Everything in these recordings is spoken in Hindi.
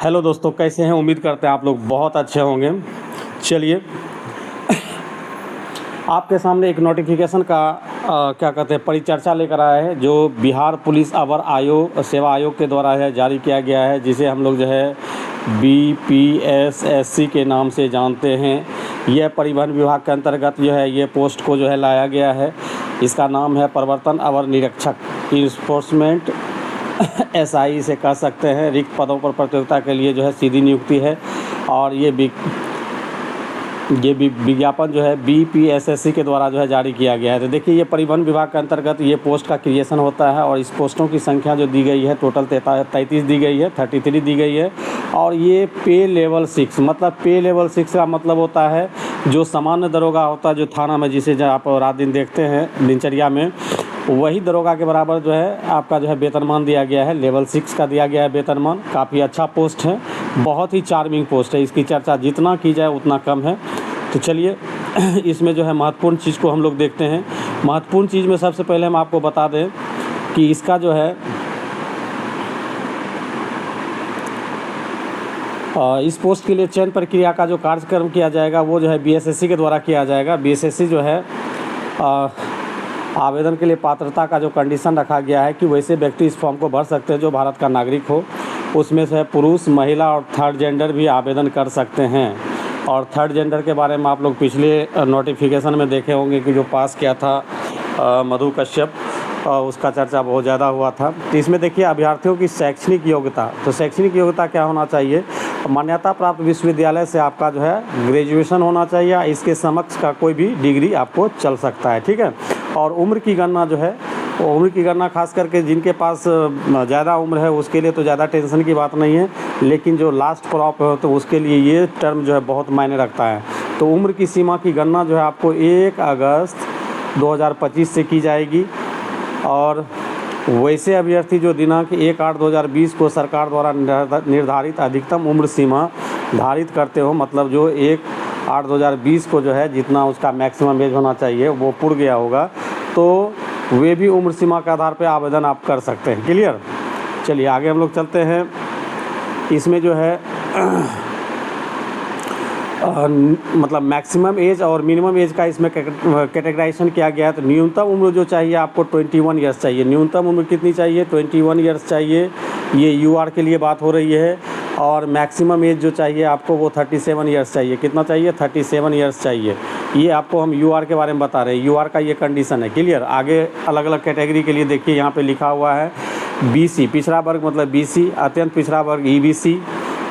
हेलो दोस्तों, कैसे हैं? उम्मीद करते हैं आप लोग बहुत अच्छे होंगे। चलिए, आपके सामने एक नोटिफिकेशन का क्या कहते हैं परिचर्चा लेकर आया है, जो बिहार पुलिस अवर आयोग सेवा आयोग के द्वारा है जारी किया गया है, जिसे हम लोग जो है BPSSC के नाम से जानते हैं। यह परिवहन विभाग के अंतर्गत जो है ये पोस्ट को जो है लाया गया है। इसका नाम है प्रवर्तन अवर निरीक्षक, इन्फोर्समेंट SI से कह सकते हैं। रिक्त पदों पर प्रतियोगिता के लिए जो है सीधी नियुक्ति है, और ये विज्ञापन जो है BPSSC के द्वारा जो है जारी किया गया है। तो देखिए, ये परिवहन विभाग के अंतर्गत ये पोस्ट का क्रिएशन होता है, और इस पोस्टों की संख्या जो दी गई है टोटल 33 दी गई है, 33 दी गई है। और ये पे लेवल 6, मतलब पे लेवल 6 का मतलब होता है जो सामान्य दरोगा होता है, जो थाना में जिसे आप रात दिन देखते हैं दिनचर्या में, वही दरोगा के बराबर जो है आपका जो है वेतनमान दिया गया है। लेवल 6 का दिया गया है वेतनमान। काफ़ी अच्छा पोस्ट है, बहुत ही चार्मिंग पोस्ट है। इसकी चर्चा जितना की जाए उतना कम है। तो चलिए, इसमें जो है महत्वपूर्ण चीज़ को हम लोग देखते हैं। महत्वपूर्ण चीज़ में सबसे पहले हम आपको बता दें कि इसका जो है इस पोस्ट के लिए चयन प्रक्रिया का जो कार्यक्रम किया जाएगा वो जो है BSSC के द्वारा किया जाएगा। BSSC जो है आवेदन के लिए पात्रता का जो कंडीशन रखा गया है कि वैसे व्यक्ति इस फॉर्म को भर सकते हैं जो भारत का नागरिक हो। उसमें से पुरुष, महिला और थर्ड जेंडर भी आवेदन कर सकते हैं। और थर्ड जेंडर के बारे में आप लोग पिछले नोटिफिकेशन में देखे होंगे कि जो पास किया था मधु कश्यप, उसका चर्चा बहुत ज़्यादा हुआ था। तो इसमें देखिए, अभ्यर्थियों की शैक्षणिक योग्यता, तो शैक्षणिक योग्यता क्या होना चाहिए? मान्यता प्राप्त विश्वविद्यालय से आपका जो है ग्रेजुएशन होना चाहिए। इसके समक्ष का कोई भी डिग्री आपको चल सकता है, ठीक है। और उम्र की गणना जो है, उम्र की गणना खास करके जिनके पास ज़्यादा उम्र है उसके लिए तो ज़्यादा टेंशन की बात नहीं है, लेकिन जो लास्ट क्रॉप है तो उसके लिए ये टर्म जो है बहुत मायने रखता है। तो उम्र की सीमा की गणना जो है आपको 1 अगस्त 2025 से की जाएगी। और वैसे अभ्यर्थी जो दिनांक 1/8/2020 को सरकार द्वारा निर्धारित अधिकतम उम्र सीमा धारित करते हो, मतलब जो 1/8/2020 को जो है जितना उसका मैक्सिमम एज होना चाहिए वो पूर्ण गया होगा, तो वे भी उम्र सीमा के आधार पर आवेदन आप कर सकते हैं। क्लियर? चलिए आगे हम लोग चलते हैं। इसमें जो है मतलब मैक्सिमम एज और मिनिमम एज का इसमें कैटेगराइजेशन किया गया है। तो न्यूनतम उम्र जो चाहिए आपको 21 ईयर्स चाहिए। न्यूनतम उम्र कितनी चाहिए? 21 ईयर्स चाहिए। ये UR के लिए बात हो रही है। और मैक्सिमम एज जो चाहिए आपको वो 37 ईयर्स चाहिए। कितना चाहिए? 37 ईयर्स चाहिए। ये आपको हम UR के बारे में बता रहे हैं। UR का ये कंडीशन है। क्लियर? आगे अलग अलग कैटेगरी के लिए देखिए, यहाँ पे लिखा हुआ है BC पिछड़ा वर्ग, मतलब BC अत्यंत पिछड़ा वर्ग EBC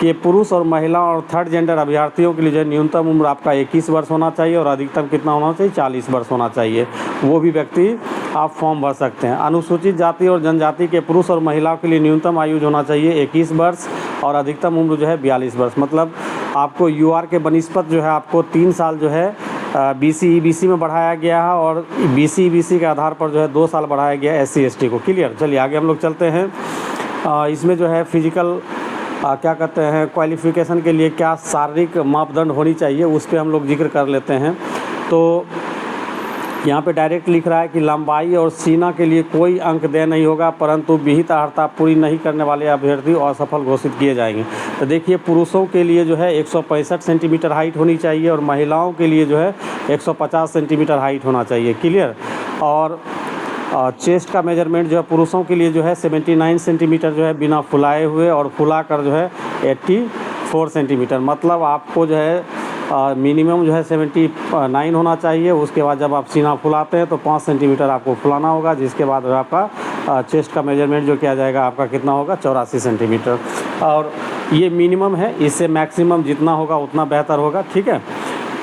के पुरुष और महिला और थर्ड जेंडर अभ्यर्थियों के लिए जो न्यूनतम उम्र आपका 21 वर्ष होना चाहिए, और अधिकतम कितना होना चाहिए? 40 वर्ष होना चाहिए। वो भी व्यक्ति आप फॉर्म भर सकते हैं। अनुसूचित जाति और जनजाति के पुरुष और महिलाओं के लिए न्यूनतम आयु होना चाहिए 21 वर्ष, और अधिकतम उम्र जो है 42 वर्ष। मतलब आपको UR के बनिस्पत जो है आपको 3 साल जो है BC EBC में बढ़ाया गया है, और BC EBC के आधार पर जो है 2 साल बढ़ाया गया है SC ST को। क्लियर? चलिए आगे हम लोग चलते हैं। इसमें जो है फिजिकल क्या कहते हैं क्वालिफ़िकेशन के लिए क्या शारीरिक मापदंड होनी चाहिए, उस पर हम लोग जिक्र कर लेते हैं। तो यहाँ पे डायरेक्ट लिख रहा है कि लंबाई और सीना के लिए कोई अंक देय नहीं होगा, परंतु विहित अर्हता पूरी नहीं करने वाले अभ्यर्थी असफल घोषित किए जाएंगे। तो देखिए, पुरुषों के लिए जो है 165 सेंटीमीटर हाइट होनी चाहिए, और महिलाओं के लिए जो है 150 सेंटीमीटर हाइट होना चाहिए। क्लियर? और चेस्ट का मेजरमेंट जो है पुरुषों के लिए जो है 79 सेंटीमीटर जो है बिना फुलाए हुए, और फुला कर जो है 84 सेंटीमीटर। मतलब आपको जो है मिनिमम जो है 79 होना चाहिए। उसके बाद जब आप सीना फुलाते हैं तो 5 सेंटीमीटर आपको फुलाना होगा, जिसके बाद आपका चेस्ट का मेजरमेंट जो किया जाएगा आपका कितना होगा? 84 सेंटीमीटर। और ये मिनिमम है, इससे मैक्सिमम जितना होगा उतना बेहतर होगा, ठीक है।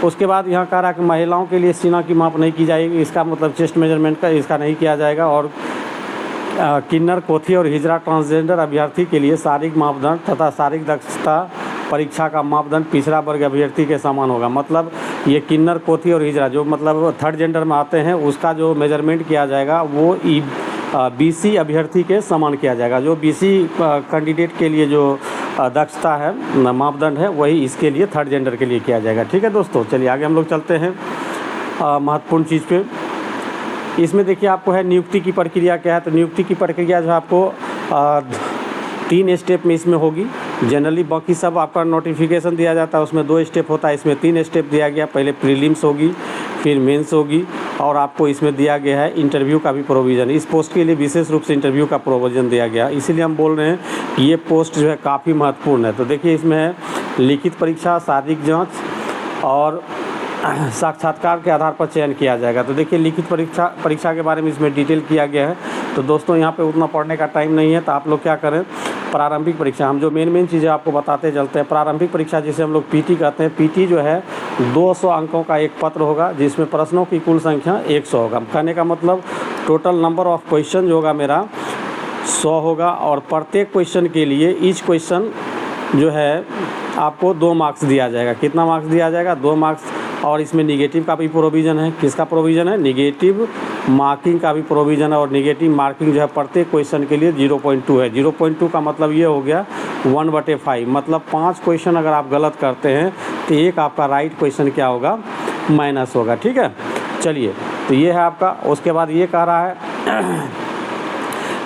उसके बाद यहाँ कह रहा है कि महिलाओं के लिए सीना की माप नहीं की जाएगी, इसका मतलब चेस्ट मेजरमेंट का इसका नहीं किया जाएगा। और किन्नर, कोथी और हिजरा ट्रांसजेंडर अभ्यर्थी के लिए शारीरिक मापदंड तथा शारीरिक दक्षता परीक्षा का मापदंड पिछड़ा वर्ग अभ्यर्थी के समान होगा। मतलब ये किन्नर, कोथी और हिजरा जो मतलब थर्ड जेंडर में आते हैं, उसका जो मेजरमेंट किया जाएगा वो BC अभ्यर्थी के समान किया जाएगा। जो BC कैंडिडेट के लिए जो दक्षता है, मापदंड है, वही इसके लिए थर्ड जेंडर के लिए किया जाएगा। ठीक है दोस्तों, चलिए आगे हम लोग चलते हैं महत्वपूर्ण चीज़ पे। इसमें देखिए आपको है नियुक्ति की प्रक्रिया क्या है। तो नियुक्ति की प्रक्रिया जो है आपको 3 स्टेप में इसमें होगी। जनरली बाकी सब आपका नोटिफिकेशन दिया जाता है, उसमें 2 स्टेप होता है, इसमें 3 स्टेप दिया गया। पहले प्रीलिम्स होगी, फिर मेंस होगी, और आपको इसमें दिया गया है इंटरव्यू का भी प्रोविज़न। इस पोस्ट के लिए विशेष रूप से इंटरव्यू का प्रोविज़न दिया गया, इसीलिए हम बोल रहे हैं कि ये पोस्ट जो है काफ़ी महत्वपूर्ण है। तो देखिए इसमें है लिखित परीक्षा, शारीरिक जाँच और साक्षात्कार के आधार पर चयन किया जाएगा। तो देखिए लिखित परीक्षा के बारे में इसमें डिटेल किया गया है। तो दोस्तों यहाँ पे उतना पढ़ने का टाइम नहीं है, तो आप लोग क्या करें, प्रारंभिक परीक्षा, हम जो मेन चीज़ें आपको बताते चलते हैं। प्रारंभिक परीक्षा जिसे हम लोग पीटी कहते हैं, पीटी जो है 200 अंकों का एक पत्र होगा, जिसमें प्रश्नों की कुल संख्या 100 होगा। कहने का मतलब टोटल नंबर ऑफ क्वेश्चन जो होगा मेरा 100 होगा, और प्रत्येक क्वेश्चन के लिए ईच क्वेश्चन जो है आपको 2 मार्क्स दिया जाएगा। कितना मार्क्स दिया जाएगा? 2 मार्क्स। और इसमें निगेटिव का भी प्रोविज़न है। किसका प्रोविज़न है? निगेटिव मार्किंग का भी प्रोविज़न है। और निगेटिव मार्किंग जो है प्रत्येक क्वेश्चन के लिए 0.2 है। 0.2 का मतलब ये हो गया 1/5, मतलब 5 क्वेश्चन अगर आप गलत करते हैं तो एक आपका राइट क्वेश्चन क्या होगा? माइनस होगा। ठीक है, चलिए, तो ये है आपका। उसके बाद ये कह रहा है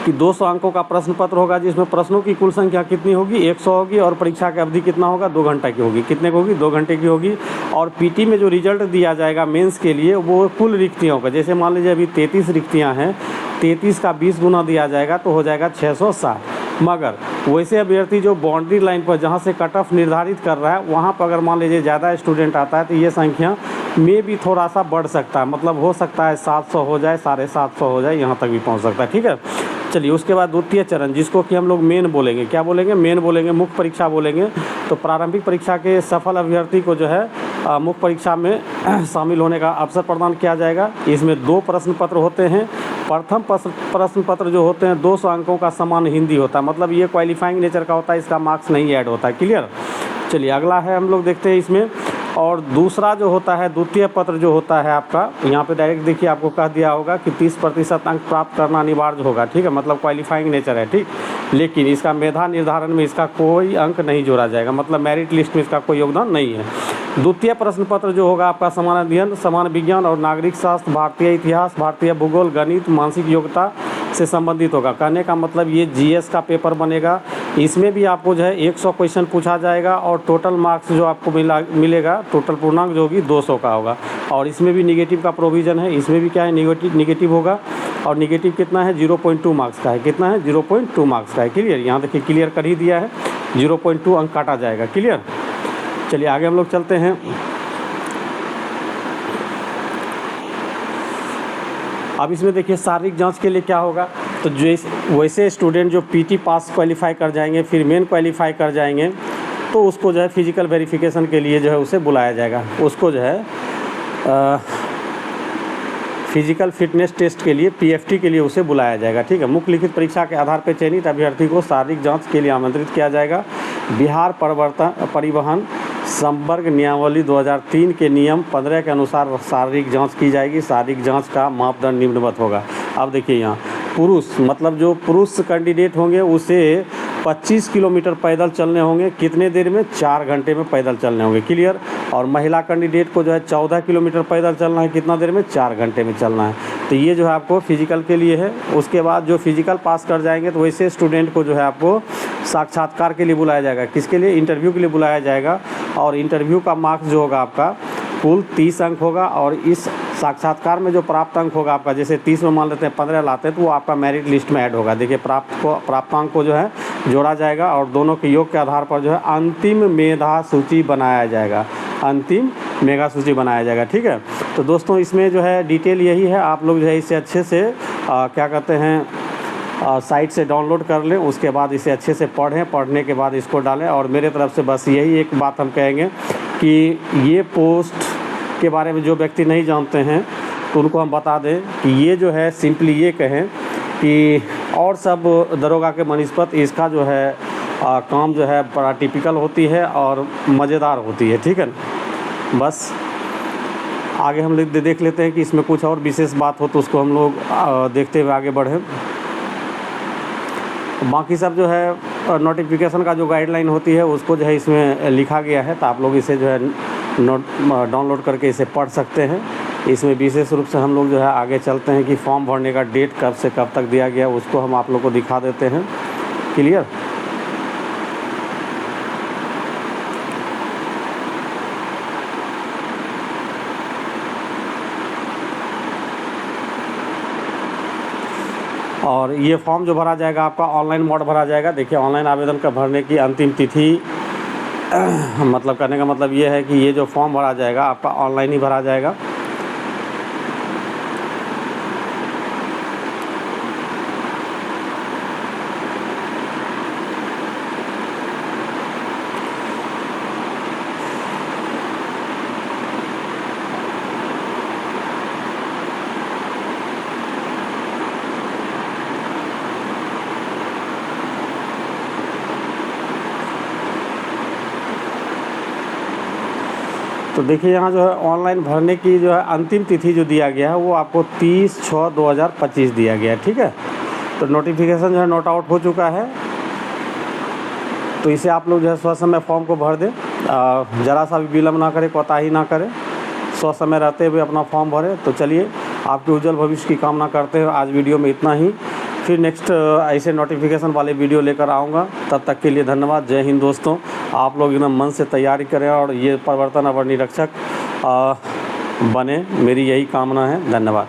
कि 200 अंकों का प्रश्न पत्र होगा, जिसमें प्रश्नों की कुल संख्या कितनी होगी? 100 होगी, और परीक्षा की अवधि कितना होगा? 2 घंटे की होगी। कितने की होगी? 2 घंटे की होगी। और पीटी में जो रिजल्ट दिया जाएगा मेंस के लिए, वो कुल रिक्तियों का, जैसे मान लीजिए अभी 33 रिक्तियाँ हैं, 33 का 20 गुना दिया जाएगा तो हो जाएगा 660। मगर वैसे अभ्यर्थी जो बाउंड्री लाइन पर जहाँ से कट ऑफ निर्धारित कर रहा है, वहाँ पर अगर मान लीजिए ज़्यादा स्टूडेंट आता है तो ये संख्या में भी थोड़ा सा बढ़ सकता है, मतलब हो सकता है 700 हो जाए, 750 हो जाए, यहाँ तक भी पहुँच सकता है। ठीक है, चलिए, उसके बाद द्वितीय चरण, जिसको कि हम लोग मेन बोलेंगे। क्या बोलेंगे? मेन बोलेंगे, मुख्य परीक्षा बोलेंगे। तो प्रारंभिक परीक्षा के सफल अभ्यर्थी को जो है मुख्य परीक्षा में शामिल होने का अवसर प्रदान किया जाएगा। इसमें 2 प्रश्न पत्र होते हैं। प्रथम प्रश्न पत्र जो होते हैं 200 अंकों का समान हिंदी होता है, मतलब ये क्वालिफाइंग नेचर का होता है, इसका मार्क्स नहीं ऐड होता है। क्लियर? चलिए, अगला है, हम लोग देखते हैं इसमें। और दूसरा जो होता है द्वितीय पत्र जो होता है आपका, यहाँ पे डायरेक्ट देखिए आपको कह दिया होगा कि 30% अंक प्राप्त करना अनिवार्य होगा। ठीक है, मतलब क्वालिफाइंग नेचर है। ठीक, लेकिन इसका मेधा निर्धारण में इसका कोई अंक नहीं जोड़ा जाएगा, मतलब मेरिट लिस्ट में इसका कोई योगदान नहीं है। द्वितीय प्रश्न पत्र जो होगा आपका समान अध्ययन, समान विज्ञान और नागरिक शास्त्र, भारतीय इतिहास, भारतीय भूगोल, गणित, मानसिक योग्यता से संबंधित होगा। कहने का मतलब ये जीएस का पेपर बनेगा। इसमें भी आपको जो है 100 क्वेश्चन पूछा जाएगा, और टोटल मार्क्स जो आपको मिलेगा, टोटल पूर्णांक जो होगी 200 का होगा। और इसमें भी निगेटिव का प्रोविज़न है। इसमें भी क्या है? निगेटिव होगा। और निगेटिव कितना है? 0.2 मार्क्स का है। कितना है? 0.2 मार्क्स का है। क्लियर? यहाँ देखिए क्लियर कर ही दिया है, 0.2 अंक काटा जाएगा। क्लियर? चलिए, आगे हम लोग चलते हैं। अब इसमें देखिए शारीरिक जांच के लिए क्या होगा। तो वैसे स्टूडेंट जो पीटी पास क्वालिफाई कर जाएंगे, फिर मेन क्वालिफाई कर जाएंगे, तो उसको जो है फिजिकल वेरिफिकेशन के लिए जो है उसे बुलाया जाएगा। उसको जो है फिजिकल फिटनेस टेस्ट के लिए, पीएफटी के लिए उसे बुलाया जाएगा। ठीक है, मुख्य लिखित परीक्षा के आधार पर चयनित अभ्यर्थी को शारीरिक जांच के लिए आमंत्रित किया जाएगा। बिहार परिवहन संवर्ग नियमावली 2003 के नियम 15 के अनुसार शारीरिक जांच की जाएगी। शारीरिक जांच का मापदंड निम्नवत होगा। अब देखिए यहाँ पुरुष, मतलब जो पुरुष कैंडिडेट होंगे उसे 25 किलोमीटर पैदल चलने होंगे। कितने देर में? 4 घंटे में पैदल चलने होंगे। क्लियर? और महिला कैंडिडेट को जो है 14 किलोमीटर पैदल चलना है। कितना देर में? 4 घंटे में चलना है। तो ये जो है आपको फिजिकल के लिए है। उसके बाद जो फिजिकल पास कर जाएंगे तो वैसे स्टूडेंट को जो है आपको साक्षात्कार के लिए बुलाया जाएगा। किसके लिए? इंटरव्यू के लिए बुलाया जाएगा। और इंटरव्यू का मार्क्स जो होगा आपका कुल 30 अंक होगा। और इस साक्षात्कार में जो प्राप्त अंक होगा आपका, जैसे 30 में मान लेते हैं 15 लाते हैं, तो वो आपका मेरिट लिस्ट में ऐड होगा। देखिए प्राप्त अंक को जो है जोड़ा जाएगा, और दोनों के योग के आधार पर जो है अंतिम मेधा सूची बनाया जाएगा। अंतिम मेगा सूची बनाया जाएगा। ठीक है, तो दोस्तों इसमें जो है डिटेल यही है। आप लोग जो है इसे अच्छे से क्या कहते हैं साइट से डाउनलोड कर लें। उसके बाद इसे अच्छे से पढ़ें, पढ़ने के बाद इसको डालें। और मेरे तरफ से बस यही एक बात हम कहेंगे कि ये पोस्ट के बारे में जो व्यक्ति नहीं जानते हैं तो उनको हम बता दें कि ये जो है सिंपली ये कहें कि और सब दरोगा के बनिस्पत इसका जो है काम जो है बड़ा टिपिकल होती है और मज़ेदार होती है। ठीक है, बस आगे हम लोग देख लेते हैं कि इसमें कुछ और विशेष बात हो तो उसको हम लोग देखते हुए आगे बढ़ें। बाकी सब जो है नोटिफिकेशन का जो गाइडलाइन होती है उसको जो है इसमें लिखा गया है, तो आप लोग इसे जो है डाउनलोड करके इसे पढ़ सकते हैं। इसमें विशेष रूप से हम लोग जो है आगे चलते हैं कि फॉर्म भरने का डेट कब से कब तक दिया गया, उसको हम आप लोग को दिखा देते हैं। क्लियर? और ये फॉर्म जो भरा जाएगा आपका ऑनलाइन मोड भरा जाएगा। देखिए ऑनलाइन आवेदन का भरने की अंतिम तिथि मतलब करने का मतलब ये है कि ये जो फॉर्म भरा जाएगा आपका ऑनलाइन ही भरा जाएगा। तो देखिए यहाँ जो है ऑनलाइन भरने की जो है अंतिम तिथि जो दिया गया है वो आपको 30/6/2025 दिया गया है। ठीक है, तो नोटिफिकेशन जो है नोट आउट हो चुका है। तो इसे आप लोग जो है स्वसमय फॉर्म को भर दें, ज़रा सा भी विलम्ब ना करें, कोताही ना करें, स्वसमय रहते हुए अपना फॉर्म भरें। तो चलिए आपके उज्जवल भविष्य की कामना करते हुए आज वीडियो में इतना ही। फिर नेक्स्ट ऐसे नोटिफिकेशन वाले वीडियो लेकर आऊँगा। तब तक के लिए धन्यवाद। जय हिंद दोस्तों। आप लोग एकदम मन से तैयारी करें और ये परिवर्तन अवर निरीक्षक बने, मेरी यही कामना है। धन्यवाद।